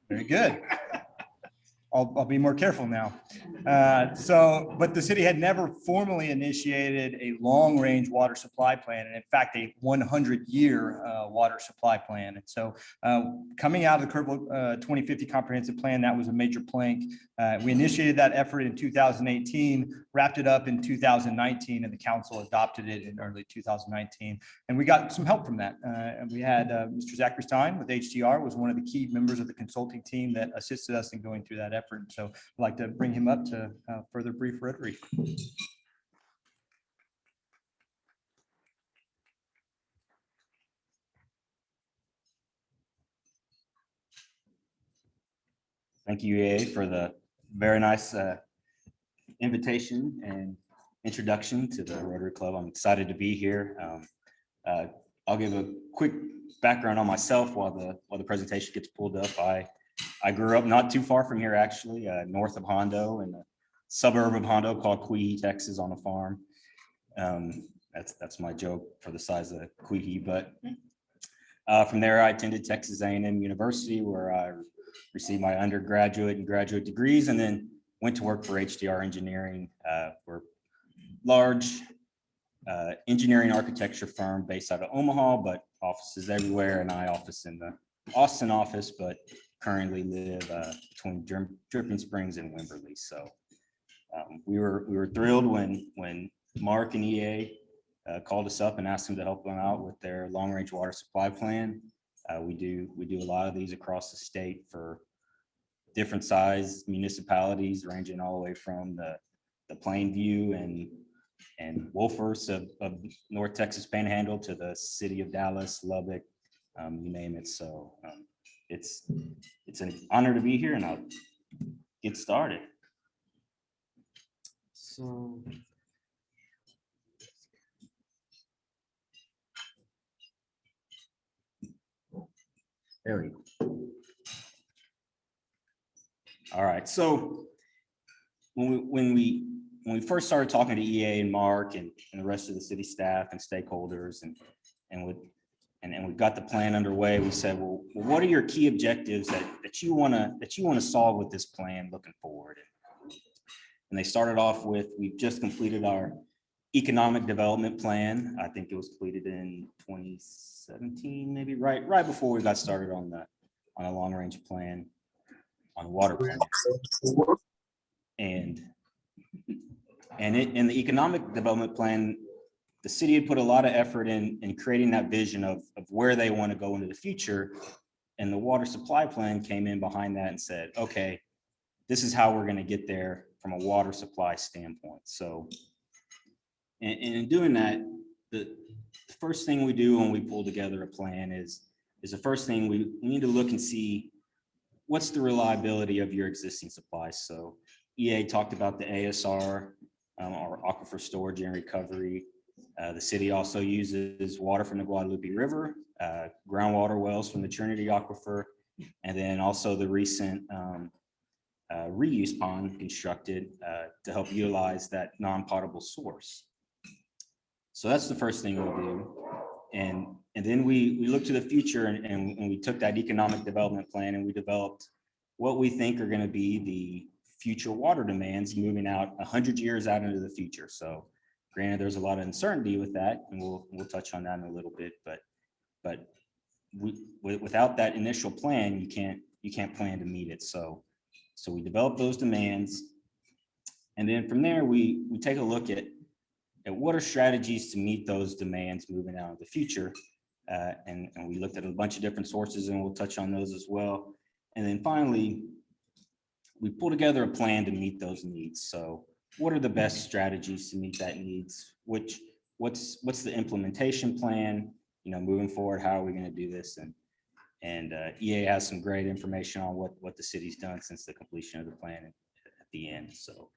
Very good. I'll be more careful now. But the city had never formally initiated a long-range water supply plan, and in fact, a 100-year water supply plan. And so coming out of the Kerrville 2050 comprehensive plan, that was a major plank. We initiated that effort in 2018, wrapped it up in 2019, and the council adopted it in early 2019. And we got some help from that. And we had Mr. Zachary Stein with HDR, was one of the key members of the consulting team that assisted us in going through that effort. So I'd like to bring him up to further brief Rotary. Thank you, EA, for the very nice invitation and introduction to the Rotary Club. I'm excited to be here. I'll give a quick background on myself while the presentation gets pulled up. I grew up not too far from here, actually, north of Hondo, in a suburb of Hondo called Quee, Texas, on a farm. That's my joke for the size of Quee. But from there, I attended Texas A&M University, where I received my undergraduate and graduate degrees, and then went to work for HDR Engineering. We're a large engineering architecture firm based out of Omaha, but offices everywhere, and I office in the Austin office, but currently live between Dripping Springs and Wimberley. So we were thrilled when Mark and EA called us up and asked them to help them out with their long-range water supply plan. We do a lot of these across the state for different size municipalities, ranging all the way from the Plainview and Wolfers of North Texas Panhandle to the city of Dallas, Lubbock, you name it. So it's an honor to be here, and I'll get started. So there we go. All right. So when we first started talking to EA and Mark and the rest of the city staff and stakeholders, and we got the plan underway, we said, well, what are your key objectives that you want to solve with this plan looking forward? And they started off with, we've just completed our economic development plan. I think it was completed in 2017, maybe right before we got started on a long range plan on water plan. And in the economic development plan, the city had put a lot of effort in creating that vision of where they want to go into the future. And the water supply plan came in behind that and said, okay, this is how we're going to get there from a water supply standpoint. So, and in doing that, the first thing we do when we pull together a plan is the first thing we need to look and see what's the reliability of your existing supplies. So EA talked about the ASR, or aquifer storage and recovery. The city also uses water from the Guadalupe River, groundwater wells from the Trinity Aquifer, and then also the recent reuse pond constructed to help utilize that non-potable source. So that's the first thing we do. And then we look to the future, and we took that economic development plan and we developed what we think are going to be the future water demands moving out 100 years out into the future. So granted, there's a lot of uncertainty with that, and we'll touch on that in a little bit, but without that initial plan, you can't plan to meet it. So we develop those demands, and then from there we take a look at what are strategies to meet those demands moving out in the future, and we looked at a bunch of different sources, and we'll touch on those as well. And then finally, we pull together a plan to meet those needs. So what are the best strategies to meet that needs? What's the implementation plan? Moving forward, how are we going to do this? And EA has some great information on what the city's done since the completion of the plan at the end. So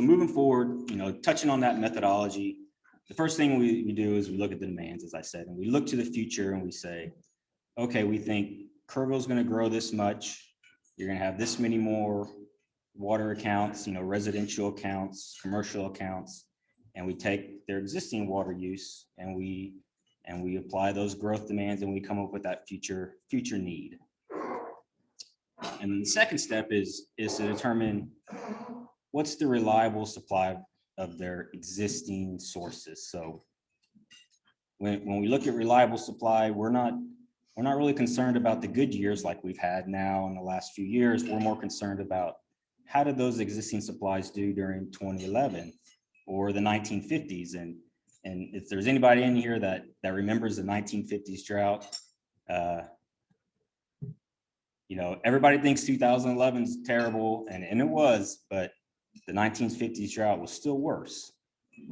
moving forward, touching on that methodology, the first thing we do is we look at the demands, as I said, and we look to the future and we say, okay, we think Kerrville is going to grow this much. You're going to have this many more water accounts, residential accounts, commercial accounts, and we take their existing water use and we and we apply those growth demands, and we come up with that future need. And then the second step is to determine what's the reliable supply of their existing sources. So when we look at reliable supply, we're not really concerned about the good years like we've had now in the last few years. We're more concerned about how did those existing supplies do during 2011 or the 1950s. And if there's anybody in here that remembers the 1950s drought, you know, everybody thinks 2011 is terrible, and it was, but the 1950s drought was still worse.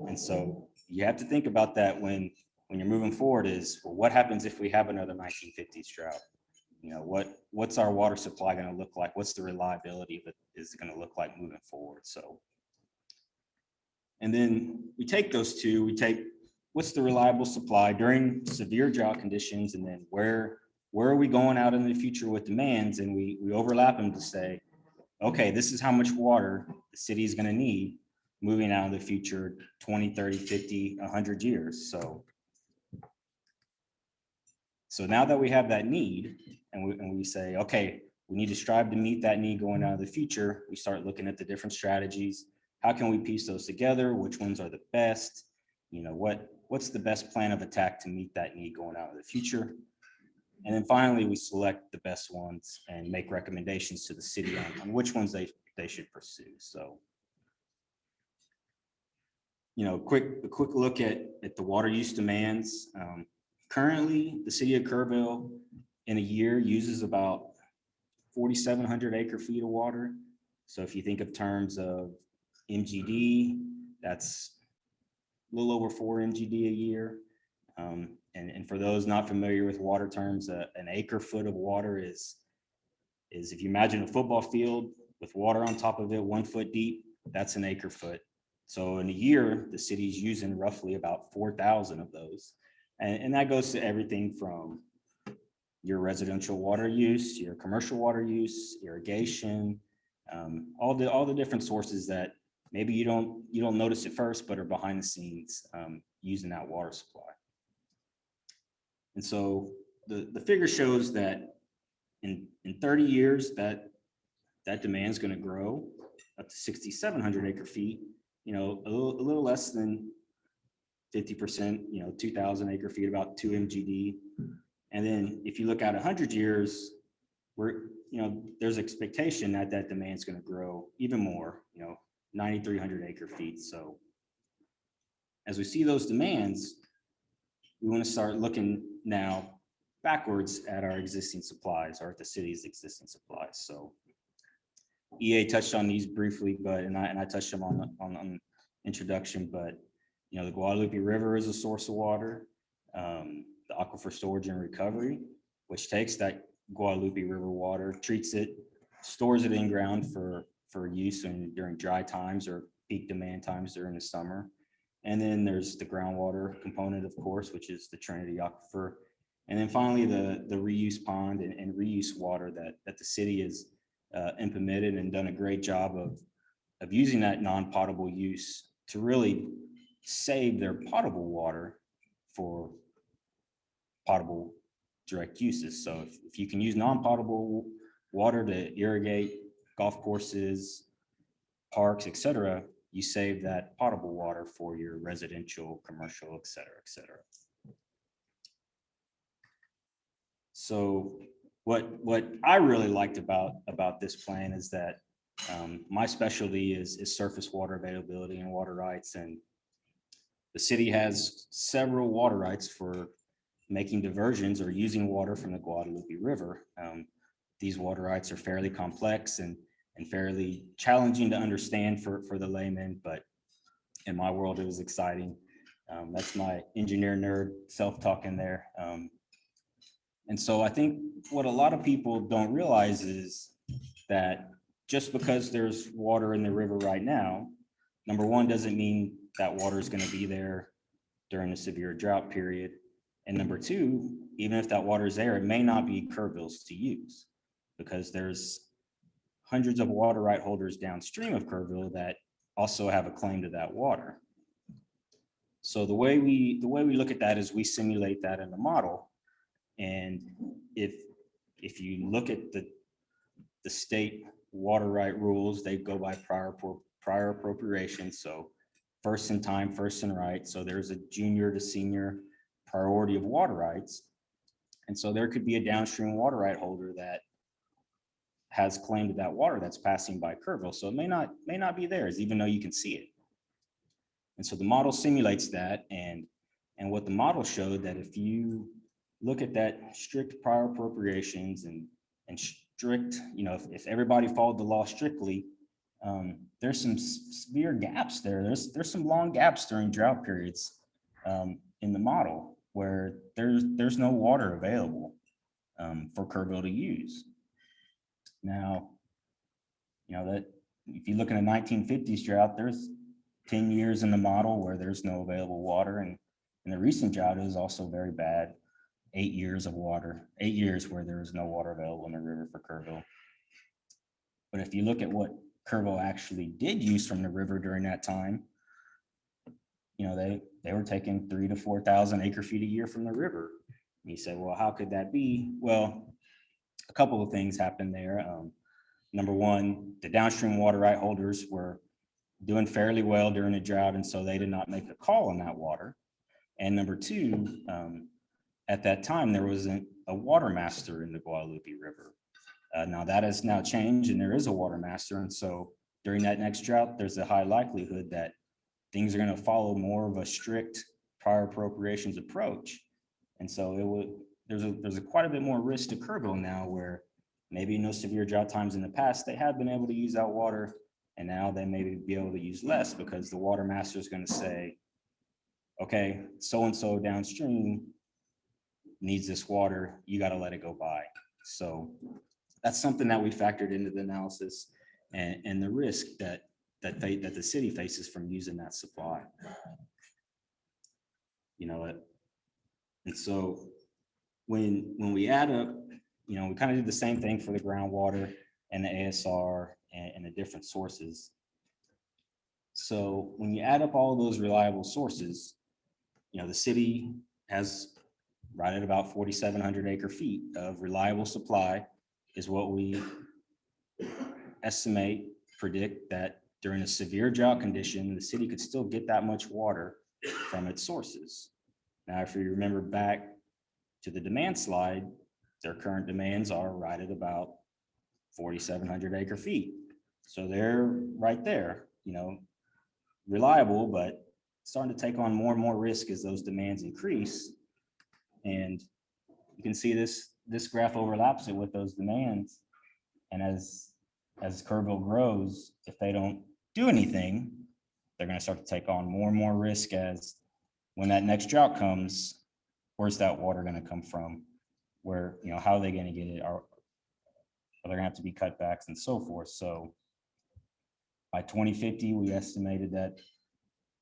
And so you have to think about that when you're moving forward is, well, what happens if we have another 1950s drought? You know, what's our water supply going to look like? What's the reliability of it is going to look like moving forward? So, and then we take those two, we take what's the reliable supply during severe drought conditions, and then where are we going out in the future with demands, and we overlap them to say, okay, this is how much water the city is going to need moving out in the future 20, 30, 50, 100 years. So now that we have that need, and we say, okay, we need to strive to meet that need going out of the future, we start looking at the different strategies. How can we piece those together? Which ones are the best? You know, what's the best plan of attack to meet that need going out of the future? And then finally, we select the best ones and make recommendations to the city on which ones they should pursue. So, you know, a quick look at the water use demands. Currently, the city of Kerrville in a year uses about 4,700 acre feet of water. So if you think of terms of MGD, that's a little over 4 MGD a year. And for those not familiar with water terms, an acre foot of water is if you imagine a football field with water on top of it, 1 foot deep, that's an acre foot. So in a year, the city's using roughly about 4,000 of those. And that goes to everything from your residential water use, your commercial water use, irrigation, all the different sources that maybe you don't notice at first, but are behind the scenes using that water supply. And so the figure shows that in 30 years, that demand is going to grow up to 6,700 acre feet, you know, a little less than 50%, you know, 2,000 acre feet, about 2 MGD. And then if you look at 100 years, there's expectation that demand is going to grow even more, you know, 9,300 acre feet. So as we see those demands, we want to start looking now backwards at our existing supplies, or at the city's existing supplies. So EA touched on these briefly, and I touched them on introduction, but you know, the Guadalupe River is a source of water. The aquifer storage and recovery, which takes that Guadalupe River water, treats it, stores it in ground for use during dry times or peak demand times during the summer. And then there's the groundwater component, of course, which is the Trinity Aquifer. And then finally, the reuse pond and reuse water that the city has implemented and done a great job of using that non-potable use to really save their potable water for potable direct uses. So if you can use non-potable water to irrigate golf courses, parks, etc., you save that potable water for your residential, commercial, et cetera, et cetera. So what I really liked about this plan is that my specialty is surface water availability and water rights, and the city has several water rights for making diversions or using water from the Guadalupe River. These water rights are fairly complex and fairly challenging to understand for the layman, but in my world, it was exciting. That's my engineer nerd self-talking there. And so I think what a lot of people don't realize is that just because there's water in the river right now, number one, doesn't mean that water is going to be there during the severe drought period. And number two, even if that water is there, it may not be Kerrville's to use, because there's hundreds of water right holders downstream of Kerrville that also have a claim to that water. So the way we look at that is we simulate that in the model. And if you look at the state water right rules, they go by prior appropriation. So first in time, first in right. So there's a junior to senior priority of water rights. And so there could be a downstream water right holder that has claim to that water that's passing by Kerrville. So it may not be theirs, even though you can see it. And so the model simulates that. And what the model showed that if you look at that strict prior appropriations and strict, if everybody followed the law strictly, there's some severe gaps there. There's some long gaps during drought periods in the model where there's no water available for Kerrville to use. Now, that if you look in the 1950s drought, there's 10 years in the model where there's no available water, and the recent drought is also very bad. 8 years of water, 8 years where there is no water available in the river for Kerrville. But if you look at what Kerrville actually did use from the river during that time, they were taking 3,000 to 4,000 acre feet a year from the river. And you said, well, how could that be? Well, a couple of things happened there. Number one, the downstream water right holders were doing fairly well during the drought, and so they did not make a call on that water. And number two, at that time, there wasn't a water master in the Guadalupe River. Now that has now changed, and there is a water master. And so during that next drought, there's a high likelihood that things are going to follow more of a strict prior appropriations approach. And so there's quite a bit more risk to Kerrville now, where maybe in those severe drought times in the past, they have been able to use that water, and now they may be able to use less because the water master is going to say, okay, so-and-so downstream needs this water, you got to let it go by. So that's something that we factored into the analysis and the risk that the city faces from using that supply. And so when we add up, we kind of did the same thing for the groundwater and the ASR and the different sources. So when you add up all of those reliable sources, the city has right at about 4,700 acre feet of reliable supply is what we predict that during a severe drought condition, the city could still get that much water from its sources. Now, if you remember back to the demand slide, their current demands are right at about 4,700 acre feet. So they're right there, reliable, but starting to take on more and more risk as those demands increase. And you can see this graph overlaps it with those demands. And as Kerrville grows, if they don't do anything, they're going to start to take on more and more risk as when that next drought comes, where's that water going to come from? Where, how are they going to get it? Are there going to have to be cutbacks and so forth? So by 2050, we estimated that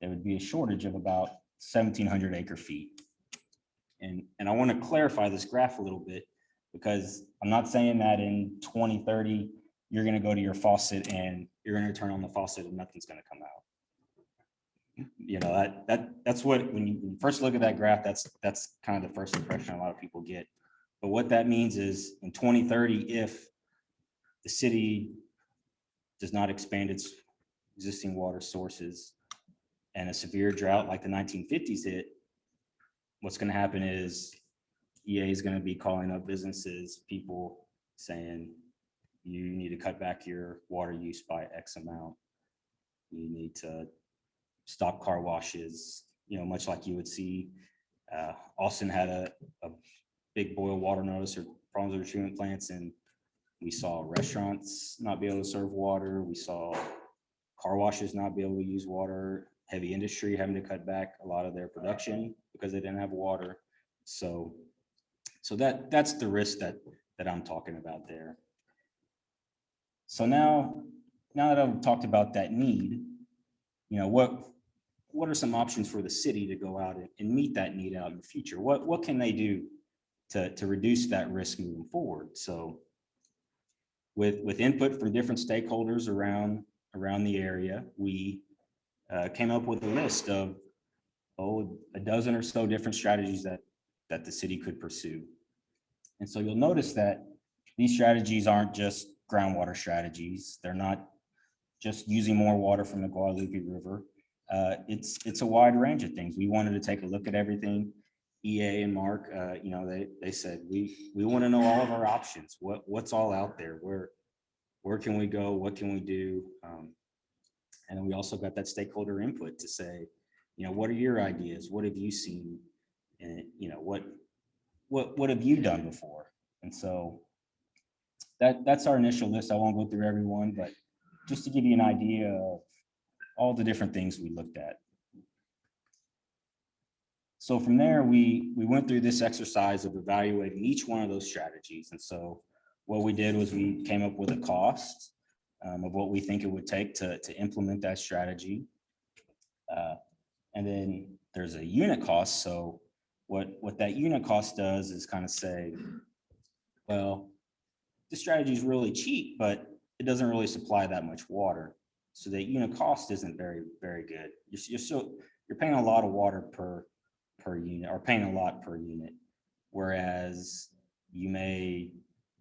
there would be a shortage of about 1,700 acre feet. And I want to clarify this graph a little bit, because I'm not saying that in 2030, you're going to go to your faucet and you're going to turn on the faucet and nothing's going to come out. That's what, when you first look at that graph, that's kind of the first impression a lot of people get. But what that means is in 2030, if the city does not expand its existing water sources and a severe drought like the 1950s hit, what's going to happen is EA is going to be calling up businesses, people saying, you need to cut back your water use by X amount. You need to stop car washes, much like you would see. Austin had a big boil water notice or problems with treatment plants, and we saw restaurants not be able to serve water. We saw car washes not be able to use water, heavy industry having to cut back a lot of their production because they didn't have water. So that's the risk that I'm talking about there. So now that I've talked about that need, what are some options for the city to go out and meet that need out in the future? What can they do to reduce that risk moving forward? So with input from different stakeholders around the area, we came up with a list of a dozen or so different strategies that the city could pursue. And so you'll notice that these strategies aren't just groundwater strategies. They're not just using more water from the Guadalupe River. It's a wide range of things. We wanted to take a look at everything. EA and Mark, they said, we want to know all of our options. What's all out there? Where can we go? What can we do? And then we also got that stakeholder input to say, what are your ideas? What have you seen? And, what have you done before? And so that's our initial list. I won't go through everyone, but just to give you an idea of all the different things we looked at. So from there, we went through this exercise of evaluating each one of those strategies. And so what we did was we came up with a cost of what we think it would take to implement that strategy. And then there's a unit cost. So what that unit cost does is kind of say, well, the strategy is really cheap, but it doesn't really supply that much water. So the unit cost isn't very, very good. You're paying a lot of water per unit, or paying a lot per unit. Whereas you may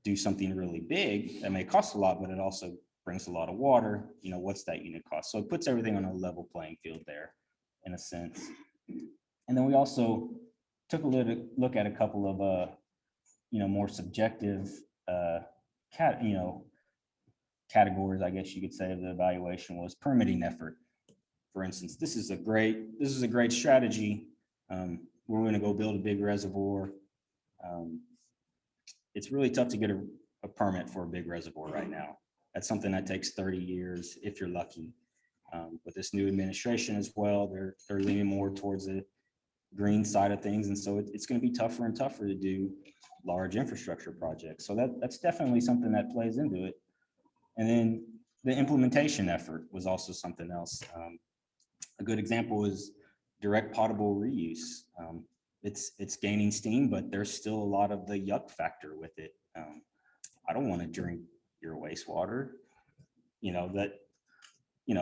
do something really big that may cost a lot, but it also brings a lot of water. What's that unit cost? So it puts everything on a level playing field there, in a sense. And then we also took a look at a couple of more subjective categories, I guess you could say, of the evaluation. Was permitting effort. For instance, this is a great strategy. We're going to go build a big reservoir. It's really tough to get a permit for a big reservoir right now. That's something that takes 30 years if you're lucky. With this new administration as well, they're leaning more towards the green side of things, and so it's going to be tougher and tougher to do large infrastructure projects. So that's definitely something that plays into it. And then the implementation effort was also something else. A good example is direct potable reuse. It's gaining steam, but there's still a lot of the yuck factor with it. I don't want to drink your wastewater.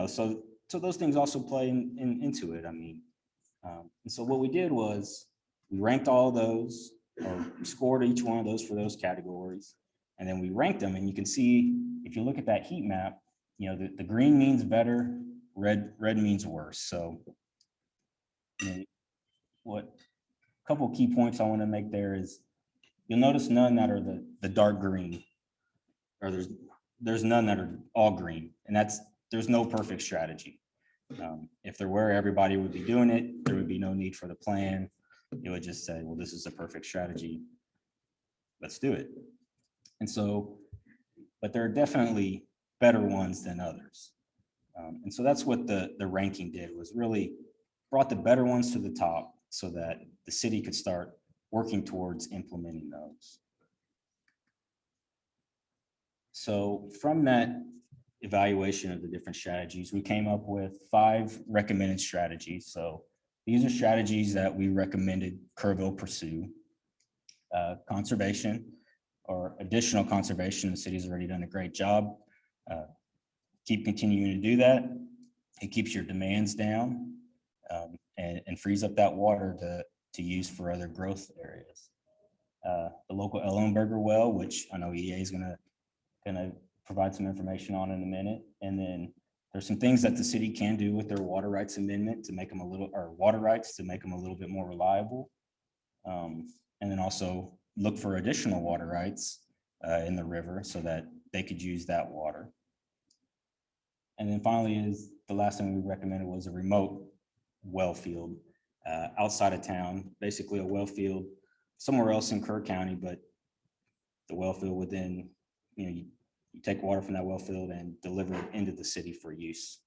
So those things also play into it. And so what we did was we ranked all of those, or scored each one of those for those categories, and then we ranked them. And you can see, if you look at that heat map, the green means better, red means worse. So what a couple of key points I want to make there is, you'll notice none that are the dark green, or there's none that are all green, and there's no perfect strategy. If there were, everybody would be doing it. There would be no need for the plan. It would just say, well, this is a perfect strategy. Let's do it. And so, but there are definitely better ones than others. And so that's what the ranking did, was really brought the better ones to the top so that the city could start working towards implementing those. So from that evaluation of the different strategies, we came up with 5 recommended strategies. So these are strategies that we recommended Kerrville pursue. Conservation, or additional conservation. The city's already done a great job. Keep continuing to do that. It keeps your demands down, and frees up that water to use for other growth areas. The local Ellenberger well, which I know EA is gonna provide some information on in a minute. And then there's some things that the city can do with their water rights amendment to make them water rights to make them a little bit more reliable. And then also look for additional water rights in the river so that they could use that water. And then finally, is the last thing we recommended was a remote well field outside of town, basically a well field somewhere else in Kerr County, but the well field would then, you take water from that well field and deliver it into the city for use.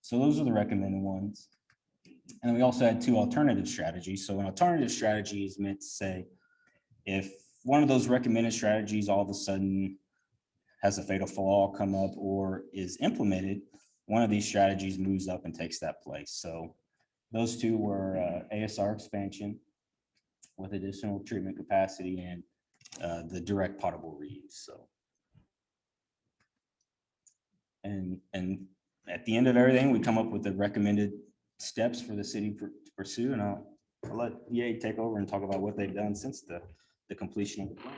So those are the recommended ones. And then we also had 2 alternative strategies. So an alternative strategy is meant to say, if one of those recommended strategies all of a sudden has a fatal flaw come up or is implemented, one of these strategies moves up and takes that place. So those 2 were ASR expansion with additional treatment capacity, and the direct potable reuse. So, and at the end of everything, we come up with the recommended steps for the city to pursue, and I'll let EA take over and talk about what they've done since the completion of the plan.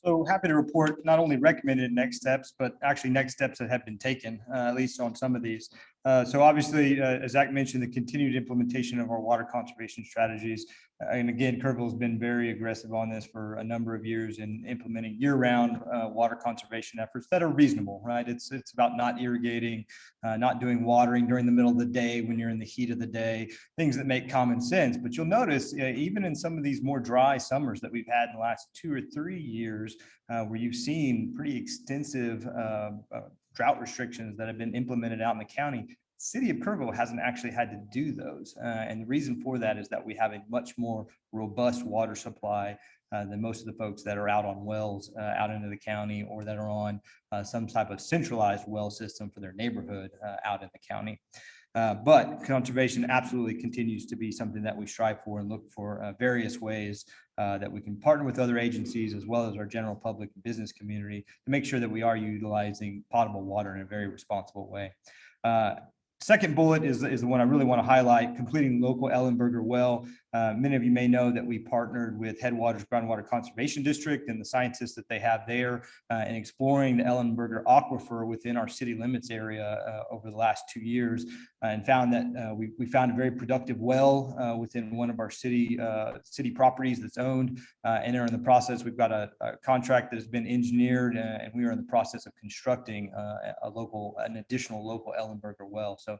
So happy to report not only recommended next steps, but actually next steps that have been taken, at least on some of these. So obviously, as Zach mentioned, the continued implementation of our water conservation strategies. And again, Kerrville has been very aggressive on this for a number of years in implementing year-round water conservation efforts that are reasonable, right? It's about not irrigating, not doing watering during the middle of the day when you're in the heat of the day, things that make common sense. But you'll notice, even in some of these more dry summers that we've had in the last 2 or 3 years, where you've seen pretty extensive drought restrictions that have been implemented out in the county, City of Kerrville hasn't actually had to do those. And the reason for that is that we have a much more robust water supply than most of the folks that are out on wells out into the county, or that are on some type of centralized well system for their neighborhood out in the county. But conservation absolutely continues to be something that we strive for and look for various ways that we can partner with other agencies as well as our general public and business community to make sure that we are utilizing potable water in a very responsible way. Second bullet is the one I really want to highlight: completing local Ellenberger well. Many of you may know that we partnered with Headwaters Groundwater Conservation District and the scientists that they have there in exploring the Ellenberger aquifer within our city limits area over the last 2 years, and found that we found a very productive well within one of our city properties that's owned, and are in the process. We've got a contract that has been engineered, and we are in the process of constructing an additional local Ellenberger well. So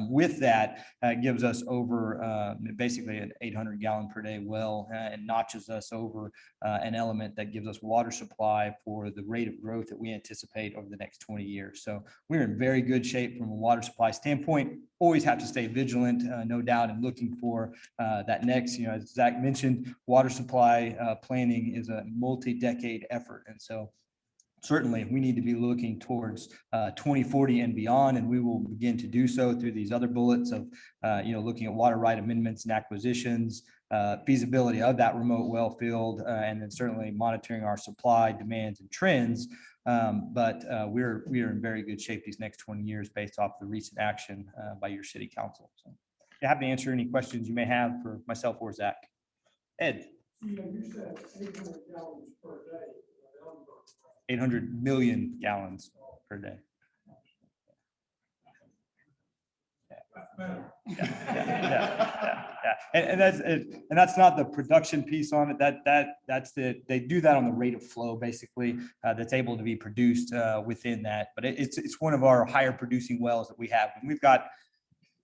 with that, it gives us over basically an 800 gallon per day well, and notches us over an element that gives us water supply for the rate of growth that we anticipate over the next 20 years. So we're in very good shape from a water supply standpoint. Always have to stay vigilant, no doubt, and looking for that next, as Zach mentioned, water supply planning is a multi-decade effort. And so certainly we need to be looking towards 2040 and beyond, and we will begin to do so through these other bullets of looking at water right amendments and acquisitions, feasibility of that remote well field, and then certainly monitoring our supply, demands, and trends. But we are in very good shape these next 20 years based off the recent action by your city council. So happy to answer any questions you may have for myself or Zach. Ed. You said 800 gallons per day. 800 million gallons per day. Yeah. And that's not the production piece on it. They do that on the rate of flow, basically, that's able to be produced within that. But it's one of our higher producing wells that we have. And we've got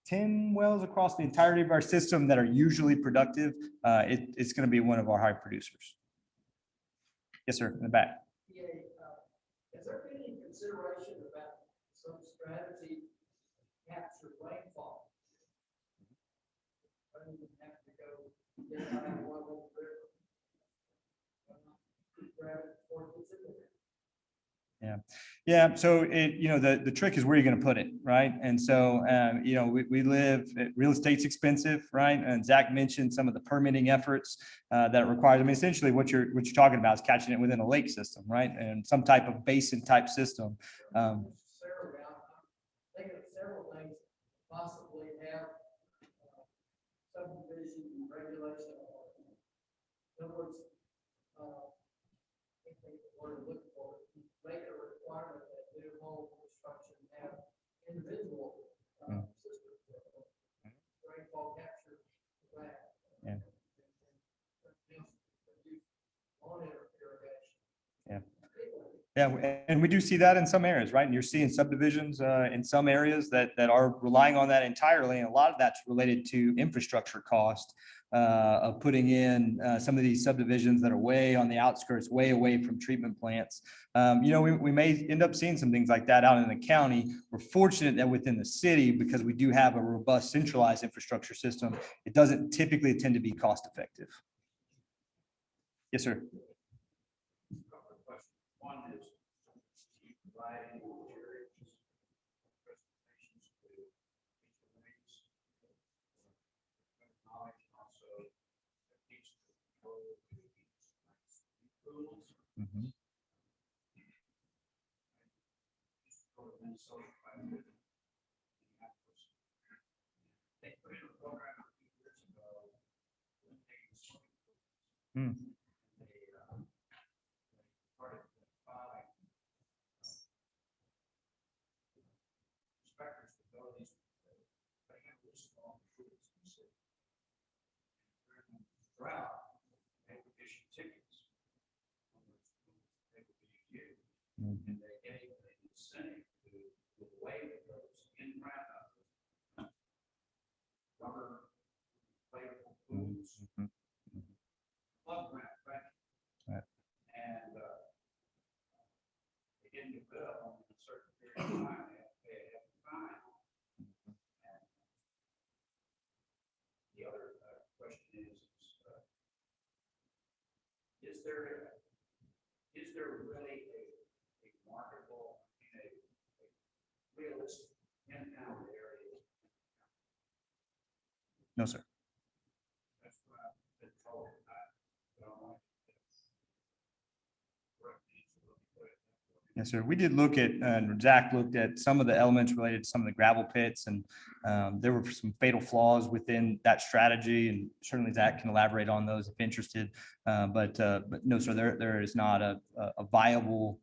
10 wells across the entirety of our system that are usually productive. It's going to be one of our high producers. Yes, sir, in the back. Has there been any consideration about some strategy to capture rainfall? Rather than have to go get out of one little river. Grab it before it gets in there. Yeah. So the trick is where you're going to put it, right? And so we live. Real estate's expensive, right? And Zach mentioned some of the permitting efforts that it requires. I mean, essentially, what you're talking about is catching it within a lake system, right? And some type of basin type system. Thinking of several things, possibly have subdivision regulation. In other words, I think the word to look for, make it a requirement that new home construction have individual systems, rainfall capture for that. Yeah. On irrigation. Yeah. Yeah, and we do see that in some areas, right? And you're seeing subdivisions in some areas that are relying on that entirely. And a lot of that's related to infrastructure cost of putting in some of these subdivisions that are way on the outskirts, way away from treatment plants. We may end up seeing some things like that out in the county. We're fortunate that within the city, because we do have a robust centralized infrastructure system, it doesn't typically tend to be cost effective. Yes, sir. One is, do you provide any materials, presentations to each of these? Knowledge also that needs to go to each Mhm. They put in a program a few years ago. When they were swimming pools. Hmm. They started with 5 inspectors to go to these, they have this long pools in the city. During the drought, they would issue tickets on those pools. They would be used. Mhm. And they gave an incentive to waive those in rubber inflatable pools, Mhm. club grant, right? Right. And they didn't get rid of them in a certain period of time. They had to pay a heavy fine. And the other question is there really a marketable, a realistic impound area? No, sir. That's what I've been told. I don't like it. Correct answer, let me put it that way. Yes, sir. We did look at, Zach looked at some of the elements related to some of the gravel pits, and there were some fatal flaws within that strategy, and certainly Zach can elaborate on those if interested. But no, sir, there is not a viable,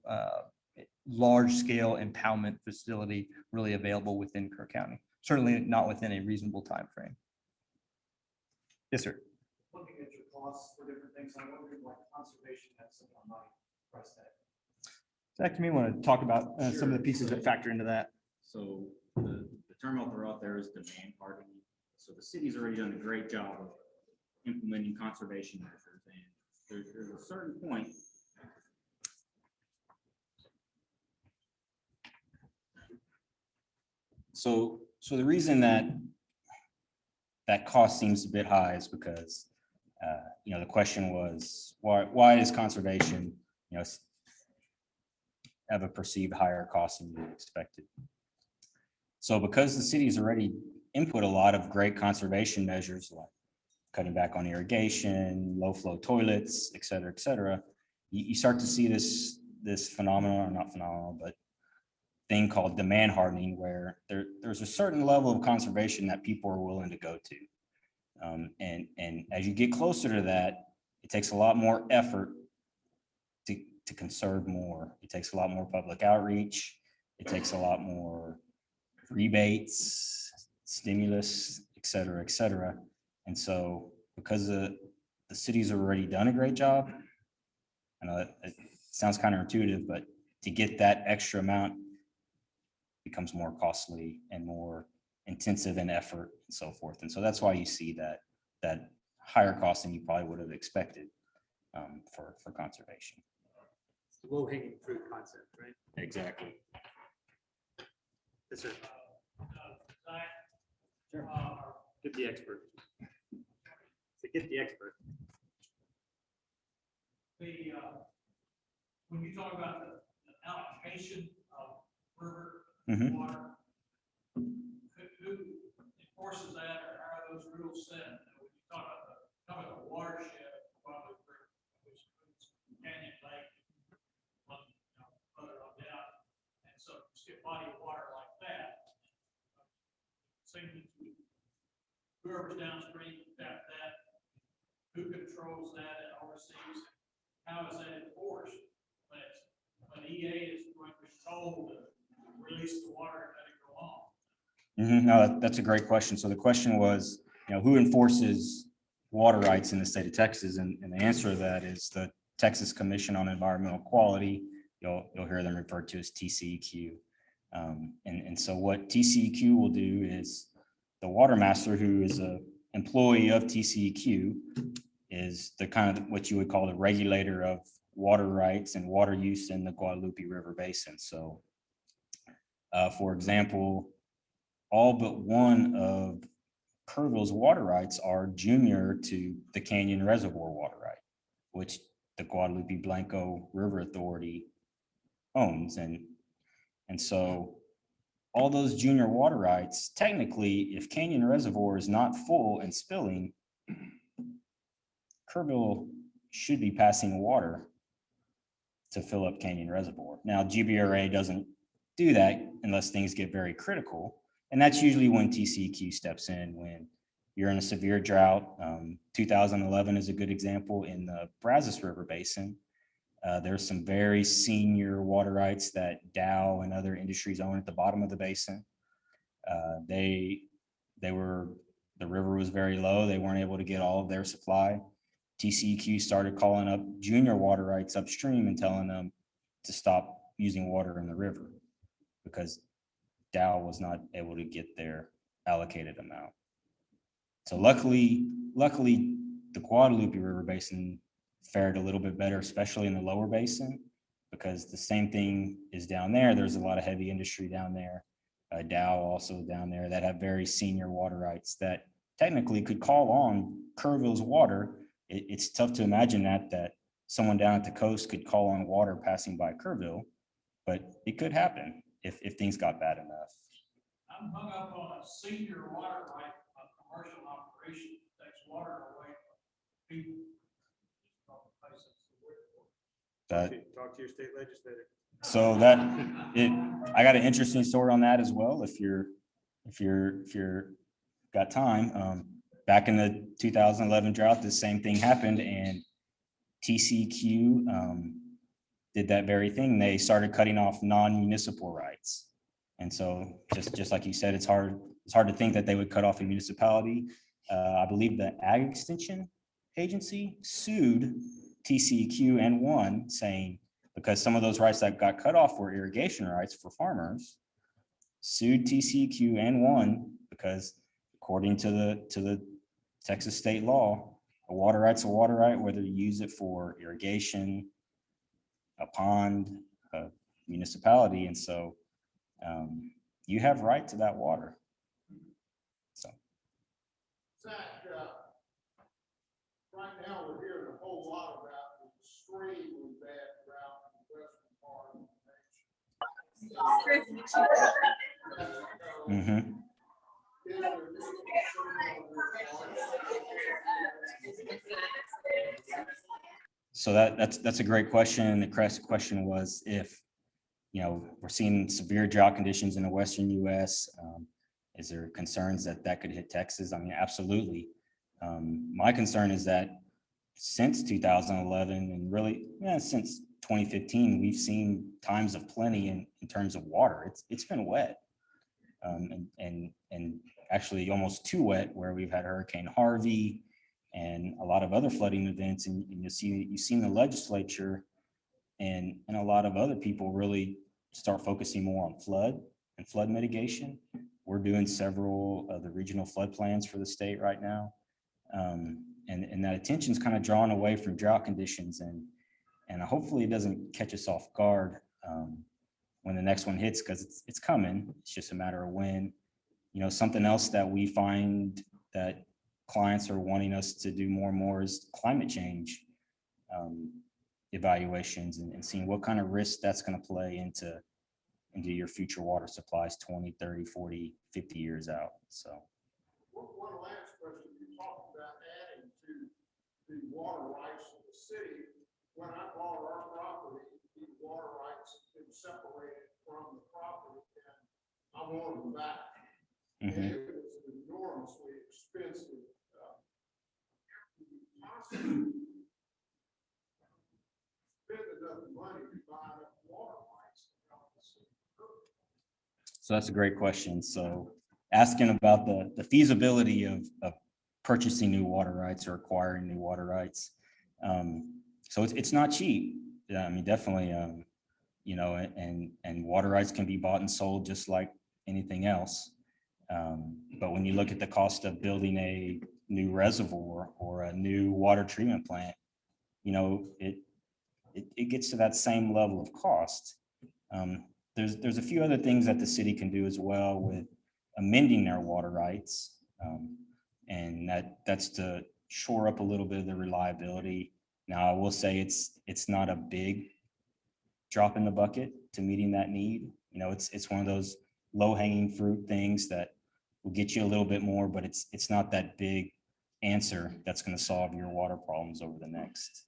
large-scale impoundment facility really available within Kerr County. Certainly not within a reasonable time frame. Yes, sir. Looking at your costs for different things, I wondered like conservation had some money price tag. Zach, you may want to talk about some of the pieces that factor into that. So the term I'll throw out there is demand hardening. So the city's already done a great job of implementing conservation measures, and there's a certain point. So the reason that cost seems a bit high is because, the question was, why is conservation, have a perceived higher cost than you expected? So because the city's already input a lot of great conservation measures like cutting back on irrigation, low flow toilets, et cetera, you start to see this phenomenon, or not phenomenon, but thing called demand hardening, where there's a certain level of conservation that people are willing to go to. And as you get closer to that, it takes a lot more effort to conserve more. It takes a lot more public outreach. It takes a lot more rebates, stimulus, et cetera. And so because the city's already done a great job, I know it sounds counterintuitive, but to get that extra amount becomes more costly and more intensive in effort and so forth. And so that's why you see that higher cost than you probably would have expected for conservation. Low hanging fruit concept, right? Exactly. Yes, sir. Zach, Sure. Get the expert. So get the expert. when you talk about the allocation of river Mhm. water, who enforces that, or how are those rules set? When you talk about the watershed, probably, which includes Canyon Lake, further on down, and so you get body of water like that. Same thing with whoever's downstream, that, who controls that and oversees, how is that enforced? When EA is going to be told to release the water and let it go on. No, that's a great question. So the question was, who enforces water rights in the state of Texas? And the answer to that is the Texas Commission on Environmental Quality. You'll hear them referred to as TCEQ. And so what TCEQ will do is the water master, who is an employee of TCEQ, is the kind of what you would call the regulator of water rights and water use in the Guadalupe River Basin. So, for example, all but one of Kerrville's water rights are junior to the Canyon Reservoir water right, which the Guadalupe Blanco River Authority owns. And so all those junior water rights, technically, if Canyon Reservoir is not full and spilling, Kerrville should be passing water to fill up Canyon Reservoir. Now, GBRA doesn't do that unless things get very critical. And that's usually when TCEQ steps in, when you're in a severe drought. 2011 is a good example in the Brazos River Basin. There's some very senior water rights that Dow and other industries own at the bottom of the basin. The river was very low. They weren't able to get all of their supply. TCEQ started calling up junior water rights upstream and telling them to stop using water in the river because Dow was not able to get their allocated amount. So luckily, the Guadalupe River Basin fared a little bit better, especially in the lower basin, because the same thing is down there. There's a lot of heavy industry down there. Dow also down there that have very senior water rights that technically could call on Kerrville's water. It's tough to imagine that someone down at the coast could call on water passing by Kerrville, but it could happen if things got bad enough. I'm hung up on a senior water right, a commercial operation that takes water away from people. Talk to your state legislator. So I got an interesting story on that as well. If you're got time, back in the 2011 drought, the same thing happened, and TCEQ did that very thing. They started cutting off non-municipal rights, and so just like you said, it's hard to think that they would cut off a municipality. I believe the Ag Extension Agency sued TCEQ and won, saying because some of those rights that got cut off were irrigation rights for farmers, sued TCEQ and won because according to the Texas state law, a water right's a water right, whether you use it for irrigation, a pond, a municipality. And so you have right to that water. So. Zach, right now we're hearing a whole lot about the extremely bad drought in the western part of the nation. Mm-hmm. Is there any concern on this? So that's a great question. And the question was if, we're seeing severe drought conditions in the Western US, is there concerns that could hit Texas? I mean, absolutely. My concern is that since 2011 and really since 2015, we've seen times of plenty in terms of water. It's been wet and actually almost too wet, where we've had Hurricane Harvey and a lot of other flooding events. And you've seen the legislature and a lot of other people really start focusing more on flood mitigation. We're doing several of the regional flood plans for the state right now. And that attention's kind of drawn away from drought conditions, and hopefully it doesn't catch us off guard when the next one hits, because it's coming. It's just a matter of when. Something else that we find that clients are wanting us to do more and more is climate change evaluations and seeing what kind of risk that's going to play into your future water supplies 20, 30, 40, 50 years out. So. One last question. You talked about adding to the water rights of the city. When I bought our property, the water rights have been separated from the property, and I wanted them back. Mm-hmm. And it was enormously expensive. Possibly spend enough money to buy enough water rights to help the city. So that's a great question. So asking about the feasibility of purchasing new water rights or acquiring new water rights. So it's not cheap. I mean, definitely, and water rights can be bought and sold just like anything else. But when you look at the cost of building a new reservoir or a new water treatment plant, it gets to that same level of cost. There's a few other things that the city can do as well with amending their water rights. And that's to shore up a little bit of the reliability. Now, I will say it's not a big drop in the bucket to meeting that need. It's one of those low-hanging fruit things that will get you a little bit more, but it's not that big answer that's going to solve your water problems over the next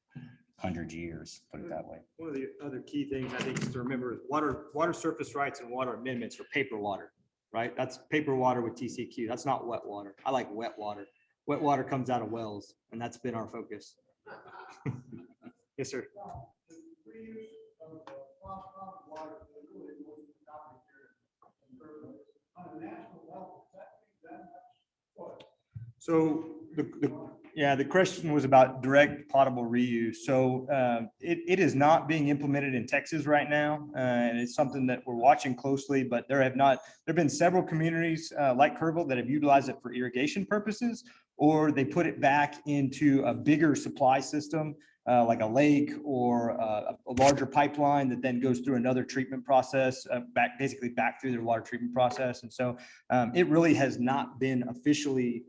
100 years, put it that way. One of the other key things I think is to remember is water surface rights and water amendments are paper water, right? That's paper water with TCQ. That's not wet water. I like wet water. Wet water comes out of wells, and that's been our focus. Yes, sir. So the question was about direct potable reuse. So it is not being implemented in Texas right now. And it's something that we're watching closely, but there've been several communities like Kerrville that have utilized it for irrigation purposes, or they put it back into a bigger supply system, like a lake or a larger pipeline that then goes through another treatment process, basically back through their water treatment process. And so it really has not been officially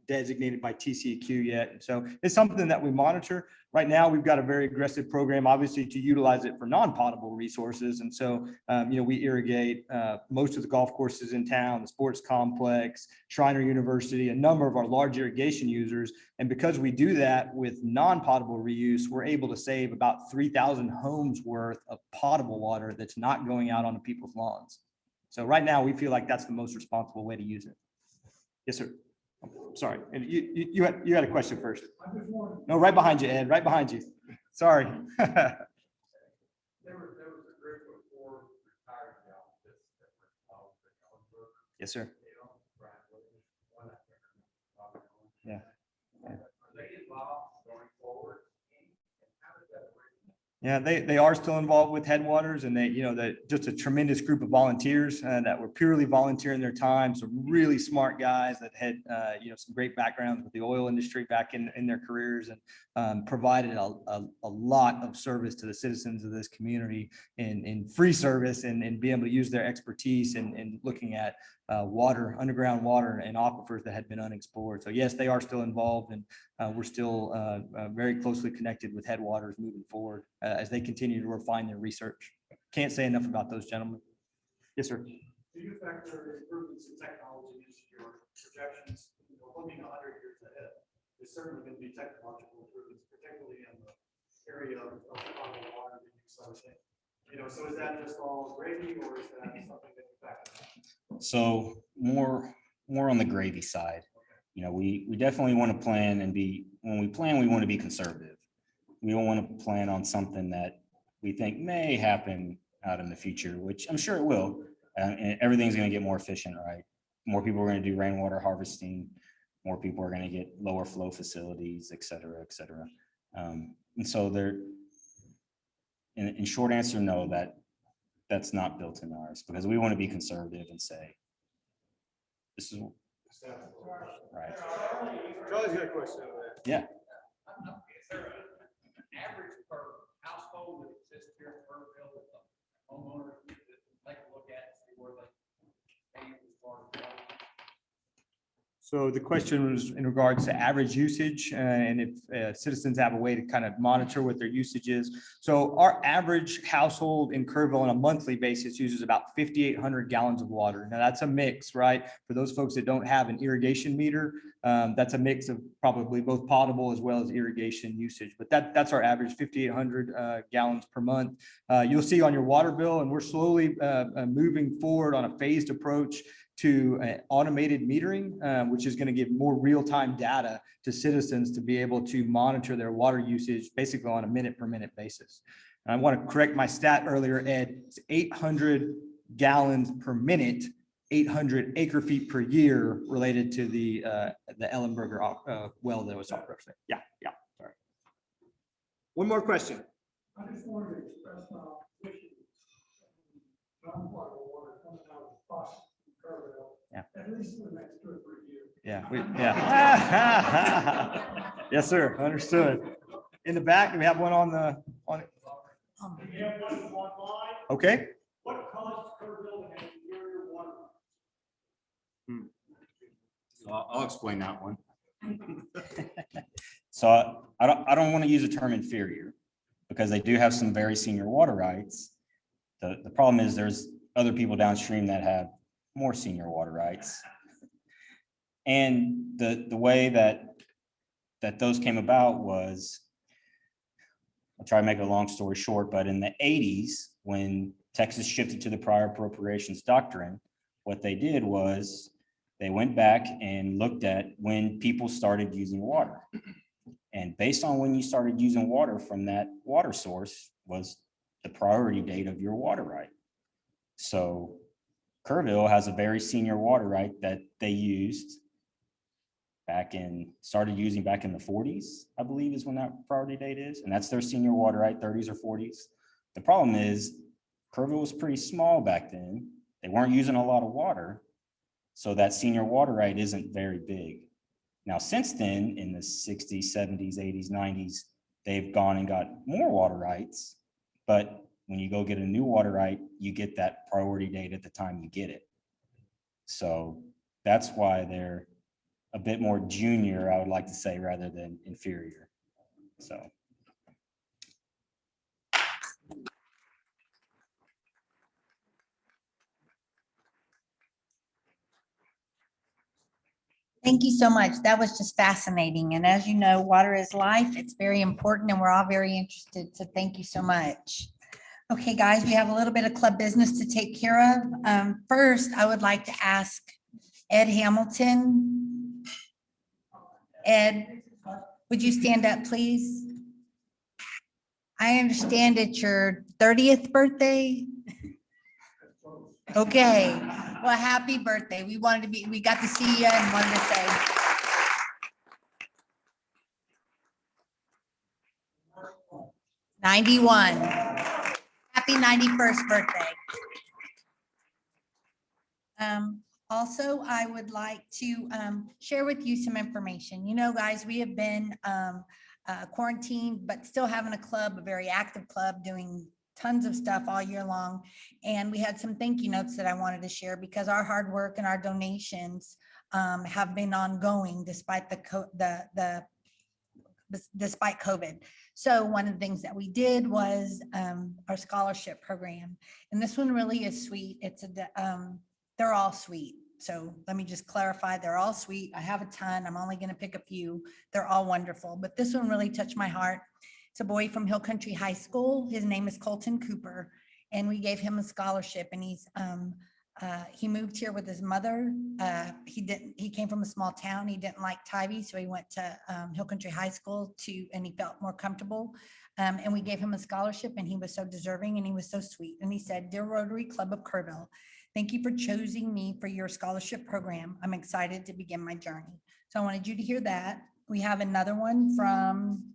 designated by TCEQ yet. And so it's something that we monitor. Right now, we've got a very aggressive program, obviously, to utilize it for non-potable resources. And so, we irrigate most of the golf courses in town, the sports complex, Shriner University, a number of our large irrigation users. And because we do that with non-potable reuse, we're able to save about 3,000 homes worth of potable water that's not going out onto people's lawns. So right now, we feel like that's the most responsible way to use it. Yes, sir. Sorry, and you had a question first. No, right behind you, Ed, right behind you. Sorry. There was a group of 4 retired gals that were involved with the work. Yes, sir. Yeah. Are they involved going forward? And how does that work? Yeah, they are still involved with Headwaters, and they, just a tremendous group of volunteers that were purely volunteering their time. Some really smart guys that had, some great backgrounds with the oil industry back in their careers, and provided a lot of service to the citizens of this community in free service, and be able to use their expertise in looking at water, underground water and aquifers that had been unexplored. So yes, they are still involved, and we're still very closely connected with Headwaters moving forward as they continue to refine their research. Can't say enough about those gentlemen. Yes, sir. Do you factor improvements in technology into your projections? Looking 100 years ahead, there's certainly going to be technological improvements, particularly in the area of potable water reuse. So is that just all gravy, or is that something that you factor in? So more on the gravy side. We definitely want to plan and when we plan, we want to be conservative. We don't want to plan on something that we think may happen out in the future, which I'm sure it will. And everything's going to get more efficient, right? More people are going to do rainwater harvesting. More people are going to get lower flow facilities, et cetera, et cetera. And so in short answer, no, that's not built in ours, because we want to be conservative and say, this is right. Charlie's got a question over there. Yeah. Is there an average per household that exists here in Kerrville that the homeowners need to take a look at and see where they stand as far as water? So the question was in regards to average usage, and if citizens have a way to kind of monitor what their usage is. So our average household in Kerrville on a monthly basis uses about 5,800 gallons of water. Now that's a mix, right? For those folks that don't have an irrigation meter, that's a mix of probably both potable as well as irrigation usage. But that's our average, 5,800 gallons per month. You'll see on your water bill, and we're slowly moving forward on a phased approach to automated metering, which is going to give more real-time data to citizens to be able to monitor their water usage basically on a minute per minute basis. And I want to correct my stat earlier, Ed. It's 800 gallons per minute, 800 acre feet per year related to the Ellenberger well that was talked about. Yeah, sorry. One more question. I just wanted to express my opposition. Non-potable water coming out of the faucet in Kerrville. Yeah. At least for the next 2 or 3 years. Yeah. Yes, sir. Understood. In the back, do we have one on it? We have one online. Okay. What caused Kerrville to have inferior water? So I'll explain that one. So I don't want to use the term inferior, because they do have some very senior water rights. The problem is there's other people downstream that have more senior water rights. And the way that those came about was I'll try to make a long story short, but in the 80s, when Texas shifted to the prior appropriations doctrine, what they did was they went back and looked at when people started using water. And based on when you started using water from that water source was the priority date of your water right. So Kerrville has a very senior water right that they started using back in the 40s, I believe is when that priority date is. And that's their senior water right, 30s or 40s. The problem is Kerrville was pretty small back then. They weren't using a lot of water. So that senior water right isn't very big. Now, since then, in the 60s, 70s, 80s, 90s, they've gone and got more water rights. But when you go get a new water right, you get that priority date at the time you get it. So that's why they're a bit more junior, I would like to say, rather than inferior. So. Thank you so much. That was just fascinating. And as you know, water is life. It's very important and we're all very interested. So thank you so much. Okay, guys, we have a little bit of club business to take care of. First, I would like to ask Ed Hamilton. Ed, would you stand up, please? I understand it's your 30th birthday. Okay, well, happy birthday. We got to see you and wanted to say. '91. Happy 91st birthday. Also, I would like to share with you some information. You know, guys, we have been quarantined, but still having a club, a very active club, doing tons of stuff all year long. And we had some thank you notes that I wanted to share because our hard work and our donations have been ongoing despite despite COVID. So one of the things that we did was our scholarship program. And this one really is sweet. They're all sweet. So let me just clarify, they're all sweet. I have a ton. I'm only going to pick a few. They're all wonderful, but this one really touched my heart. It's a boy from Hill Country High School. His name is Colton Cooper, and we gave him a scholarship. And he moved here with his mother. He came from a small town. He didn't like Tybee, so he went to Hill Country High School and he felt more comfortable. And we gave him a scholarship, and he was so deserving, and he was so sweet. And he said, "Dear Rotary Club of Kerrville, thank you for choosing me for your scholarship program. I'm excited to begin my journey." So I wanted you to hear that. We have another one from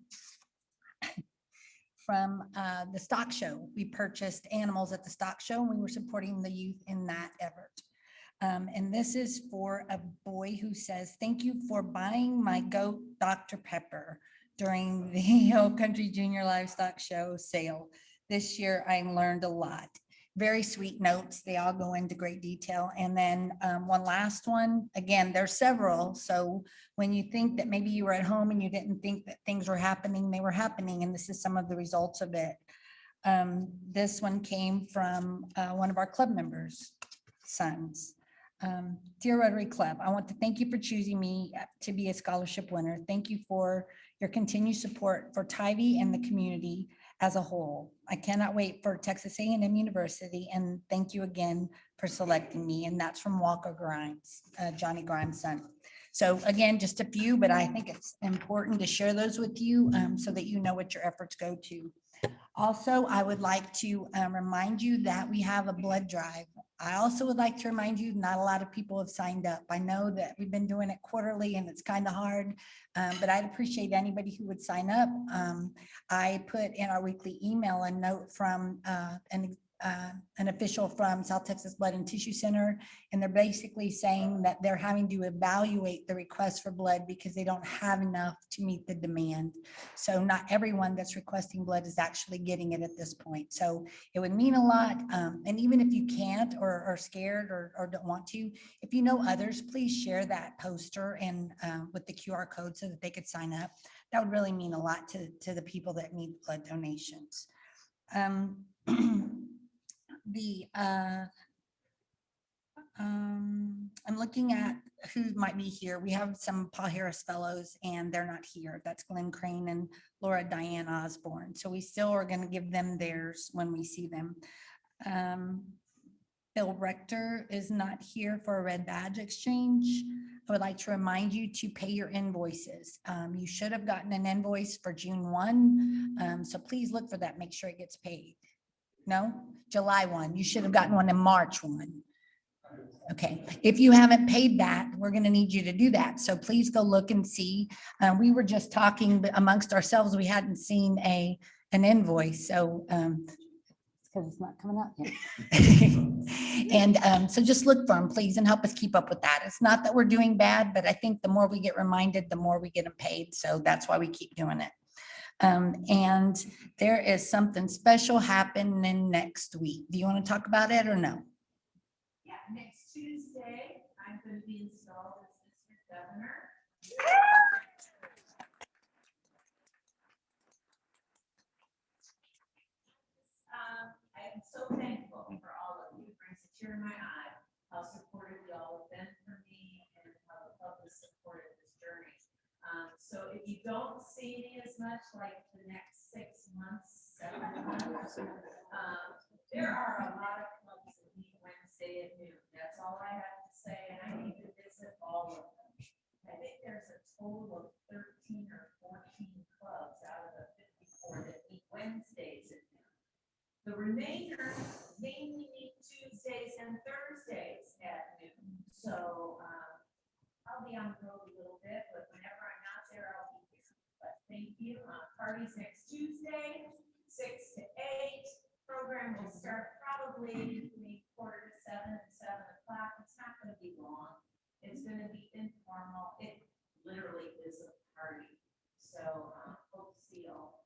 the stock show. We purchased animals at the stock show, and we were supporting the youth in that effort. And this is for a boy who says, "Thank you for buying my goat Dr. Pepper during the Hill Country Junior Livestock Show sale. This year I learned a lot." Very sweet notes. They all go into great detail. And then one last one. Again, there's several. So when you think that maybe you were at home and you didn't think that things were happening, they were happening. And this is some of the results of it. This one came from one of our club members' sons. "Dear Rotary Club, I want to thank you for choosing me to be a scholarship winner. Thank you for your continued support for Tybee and the community as a whole. I cannot wait for Texas A&M University, and thank you again for selecting me." And that's from Walker Grimes, Johnny Grimes' son. So again, just a few, but I think it's important to share those with you so that you know what your efforts go to. Also, I would like to remind you that we have a blood drive. I also would like to remind you, not a lot of people have signed up. I know that we've been doing it quarterly and it's kind of hard, but I'd appreciate anybody who would sign up. I put in our weekly email a note from an official from South Texas Blood and Tissue Center, and they're basically saying that they're having to evaluate the request for blood because they don't have enough to meet the demand. So not everyone that's requesting blood is actually getting it at this point. So it would mean a lot. And even if you can't or are scared or don't want to, if you know others, please share that poster and with the QR code so that they could sign up. That would really mean a lot to the people that need blood donations. I'm I'm looking at who might be here. We have some Paul Harris Fellows and they're not here. That's Glenn Crane and Laura Diane Osborne. So we still are going to give them theirs when we see them. Bill Rector is not here for a red badge exchange. I would like to remind you to pay your invoices. You should have gotten an invoice for June 1. So please look for that. Make sure it gets paid. No, July 1. You should have gotten one in March 1. Okay, if you haven't paid that, we're going to need you to do that. So please go look and see. We were just talking amongst ourselves. We hadn't seen an invoice. So because it's not coming out yet. And so just look for them, please, and help us keep up with that. It's not that we're doing bad, but I think the more we get reminded, the more we get them paid. So that's why we keep doing it. And there is something special happening next week. Do you want to talk about it or no? Yeah, next Tuesday, I'm going to be installed as district governor. I'm so thankful for all of you. It brings a tear in my eye how supportive y'all have been for me and how the public supported this journey. So if you don't see me as much like the next 6 months, 7 months, there are a lot of clubs that meet Wednesday at noon. That's all I have to say, and I need to visit all of them. I think there's a total of 13 or 14 clubs out of the 54 that meet Wednesdays at noon. The remainder mainly meet Tuesdays and Thursdays at noon. So I'll be on the road a little bit, but whenever I'm not there, I'll be here. But thank you. Party's next Tuesday, 6 to 8. Program will start probably between 6:45 and 7 o'clock. It's not going to be long. It's going to be informal. It literally is a party. So hope to see y'all.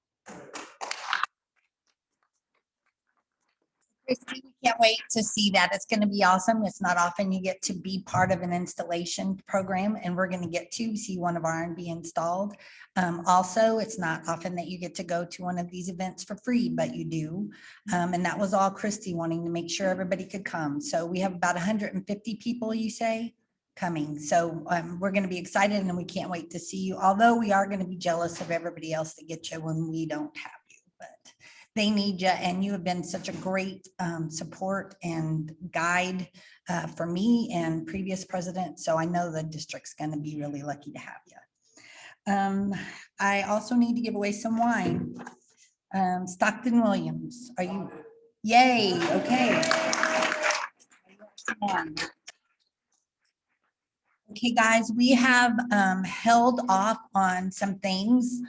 Christy, we can't wait to see that. It's going to be awesome. It's not often you get to be part of an installation program, and we're going to get to see one of our R&B installed. Also, it's not often that you get to go to one of these events for free, but you do. And that was all Christy wanting to make sure everybody could come. So we have about 150 people, you say, coming. So we're going to be excited, and we can't wait to see you. Although we are going to be jealous of everybody else that gets you when we don't have you, but they need you, and you have been such a great support and guide for me and previous presidents. So I know the district's going to be really lucky to have you. I also need to give away some wine. Stockton Williams, are you? Yay, okay. Okay, guys, we have held off on some things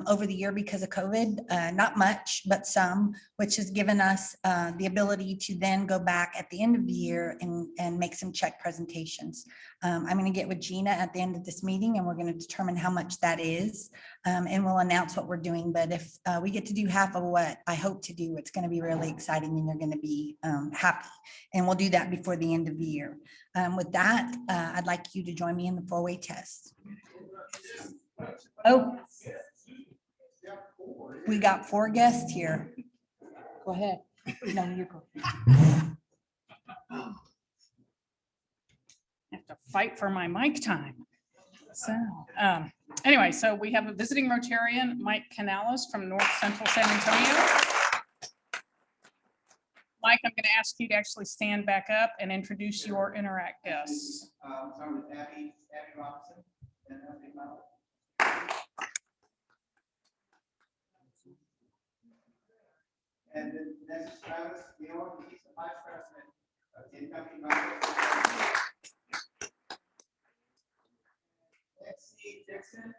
over the year because of COVID, not much, but some, which has given us the ability to then go back at the end of the year and make some check presentations. I'm going to get with Gina at the end of this meeting, and we're going to determine how much that is, and we'll announce what we're doing. But if we get to do half of what I hope to do, it's going to be really exciting, and you're going to be happy. And we'll do that before the end of the year. With that, I'd like you to join me in the four-way test. Oh, we got 4 guests here. Go ahead. No, you go. I have to fight for my mic time. So anyway, so we have a visiting Rotarian, Mike Canales from North Central San Antonio. Mike, I'm going to ask you to actually stand back up and introduce your Interact guests. Start with Abby Robinson. And then next is Travis Leon, he's the vice president of incoming. Betsy Dixon,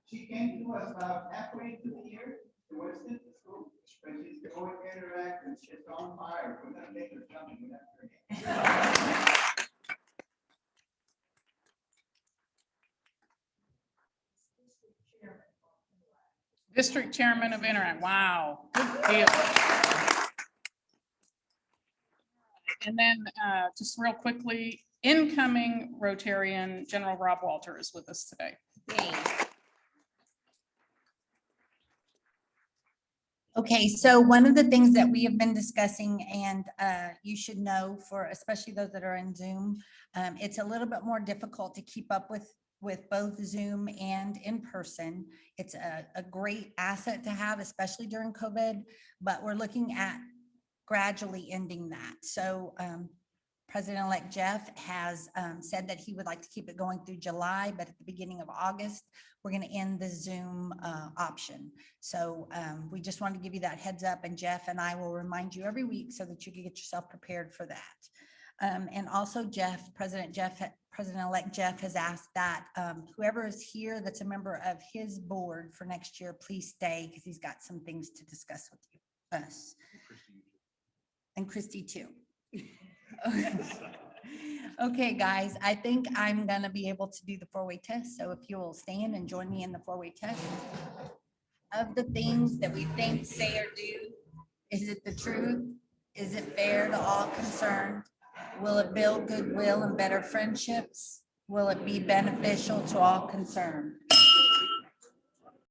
she came to us about halfway through the year to Winston School, but she's going to Interact and she's on fire. We're going to make her something with that. District Chairman of Interact. Wow, good deal. And then just real quickly, incoming Rotarian General Rob Walter is with us today. Okay, so one of the things that we have been discussing, and you should know, for especially those that are in Zoom, it's a little bit more difficult to keep up with both Zoom and in person. It's a great asset to have, especially during COVID, but we're looking at gradually ending that. So President-elect Jeff has said that he would like to keep it going through July, but at the beginning of August, we're going to end the Zoom option. So we just wanted to give you that heads up, and Jeff and I will remind you every week so that you can get yourself prepared for that. And also President-elect Jeff has asked that whoever is here that's a member of his board for next year, please stay, because he's got some things to discuss with us. And Christy too. Okay, guys, I think I'm gonna be able to do the four-way test. So if you will stand and join me in the four-way test. Of the things that we think, say, or do, is it the truth? Is it fair to all concerned? Will it build goodwill and better friendships? Will it be beneficial to all concerned?